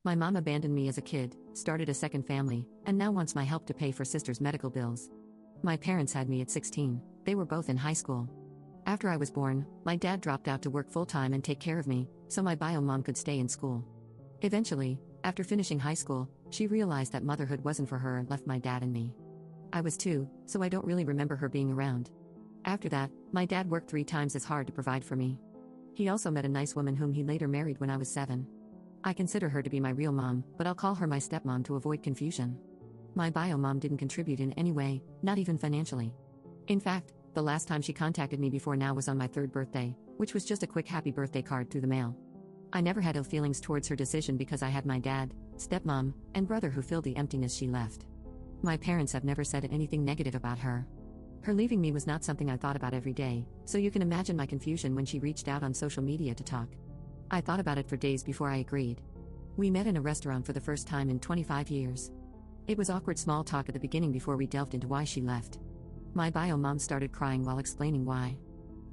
My mom abandoned me as a kid, started a second family, and now wants my help to pay for sister's medical bills. My parents had me at 16, they were both in high school. After I was born, my dad dropped out to work full-time and take care of me, so my bio mom could stay in school. Eventually, after finishing high school, she realized that motherhood wasn't for her and left my dad and me. I was 2, so I don't really remember her being around. After that, my dad worked 3 times as hard to provide for me. He also met a nice woman whom he later married when I was 7. I consider her to be my real mom, but I'll call her my stepmom to avoid confusion. My bio mom didn't contribute in any way, not even financially. In fact, the last time she contacted me before now was on my 3rd birthday, which was just a quick happy birthday card through the mail. I never had ill feelings towards her decision because I had my dad, stepmom, and brother who filled the emptiness she left. My parents have never said anything negative about her. Her leaving me was not something I thought about every day, so you can imagine my confusion when she reached out on social media to talk. I thought about it for days before I agreed. We met in a restaurant for the first time in 25 years. It was awkward small talk at the beginning before we delved into why she left. My bio mom started crying while explaining why.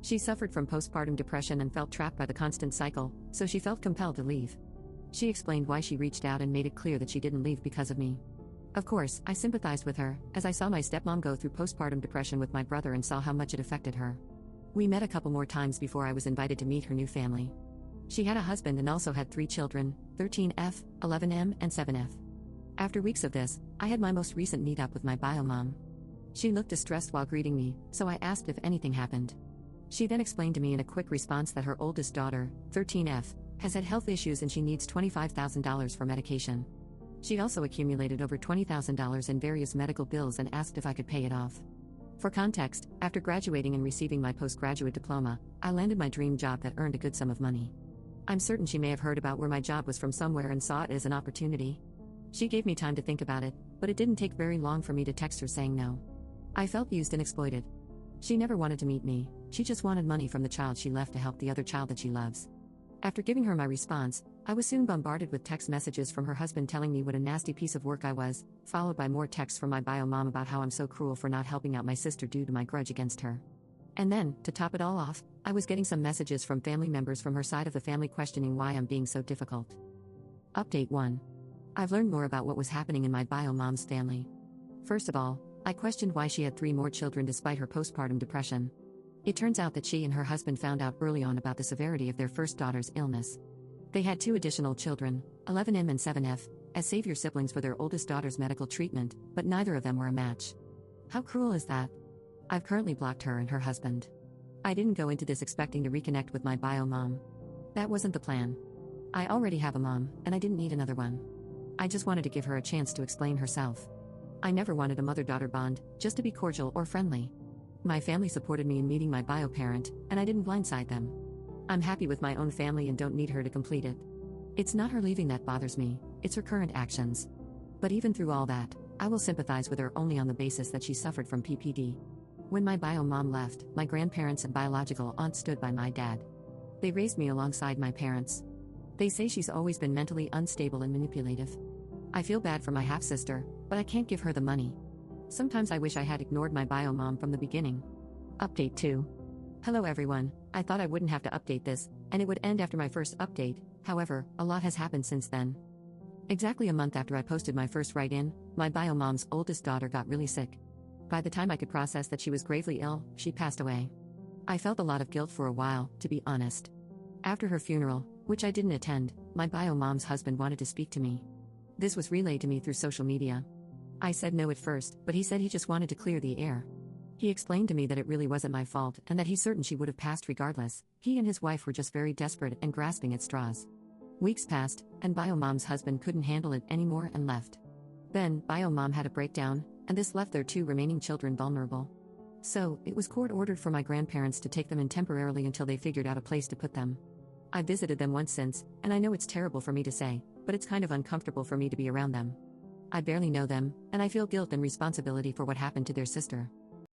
She suffered from postpartum depression and felt trapped by the constant cycle, so she felt compelled to leave. She explained why she reached out and made it clear that she didn't leave because of me. Of course, I sympathized with her, as I saw my stepmom go through postpartum depression with my brother and saw how much it affected her. We met a couple more times before I was invited to meet her new family. She had a husband and also had 3 children, 13F, 11M, and 7F. After weeks of this, I had my most recent meetup with my bio mom. She looked distressed while greeting me, so I asked if anything happened. She then explained to me in a quick response that her oldest daughter, 13F, has had health issues and she needs $25,000 for medication. She also accumulated over $20,000 in various medical bills and asked if I could pay it off. For context, after graduating and receiving my postgraduate diploma, I landed my dream job that earned a good sum of money. I'm certain she may have heard about where my job was from somewhere and saw it as an opportunity. She gave me time to think about it, but it didn't take very long for me to text her saying no. I felt used and exploited. She never wanted to meet me, she just wanted money from the child she left to help the other child that she loves. After giving her my response, I was soon bombarded with text messages from her husband telling me what a nasty piece of work I was, followed by more texts from my bio mom about how I'm so cruel for not helping out my sister due to my grudge against her. And then, to top it all off, I was getting some messages from family members from her side of the family questioning why I'm being so difficult. Update 1. I've learned more about what was happening in my bio mom's family. First of all, I questioned why she had 3 more children despite her postpartum depression. It turns out that she and her husband found out early on about the severity of their first daughter's illness. They had 2 additional children, 11M and 7F, as savior siblings for their oldest daughter's medical treatment, but neither of them were a match. How cruel is that? I've currently blocked her and her husband. I didn't go into this expecting to reconnect with my bio mom. That wasn't the plan. I already have a mom, and I didn't need another one. I just wanted to give her a chance to explain herself. I never wanted a mother-daughter bond, just to be cordial or friendly. My family supported me in meeting my bio parent, and I didn't blindside them. I'm happy with my own family and don't need her to complete it. It's not her leaving that bothers me, it's her current actions. But even through all that, I will sympathize with her only on the basis that she suffered from PPD. When my bio mom left, my grandparents and biological aunt stood by my dad. They raised me alongside my parents. They say she's always been mentally unstable and manipulative. I feel bad for my half-sister, but I can't give her the money. Sometimes I wish I had ignored my bio mom from the beginning. Update 2. Hello everyone, I thought I wouldn't have to update this, and it would end after my first update, however, a lot has happened since then. Exactly a month after I posted my first write-in, my bio mom's oldest daughter got really sick. By the time I could process that she was gravely ill, she passed away. I felt a lot of guilt for a while, to be honest. After her funeral, which I didn't attend, my bio mom's husband wanted to speak to me. This was relayed to me through social media. I said no at first, but he said he just wanted to clear the air. He explained to me that it really wasn't my fault and that he's certain she would have passed regardless. He and his wife were just very desperate and grasping at straws. Weeks passed, and bio mom's husband couldn't handle it anymore and left. Then, bio mom had a breakdown, and this left their 2 remaining children vulnerable. So, it was court-ordered for my grandparents to take them in temporarily until they figured out a place to put them. I visited them once since, and I know it's terrible for me to say, but it's kind of uncomfortable for me to be around them. I barely know them, and I feel guilt and responsibility for what happened to their sister.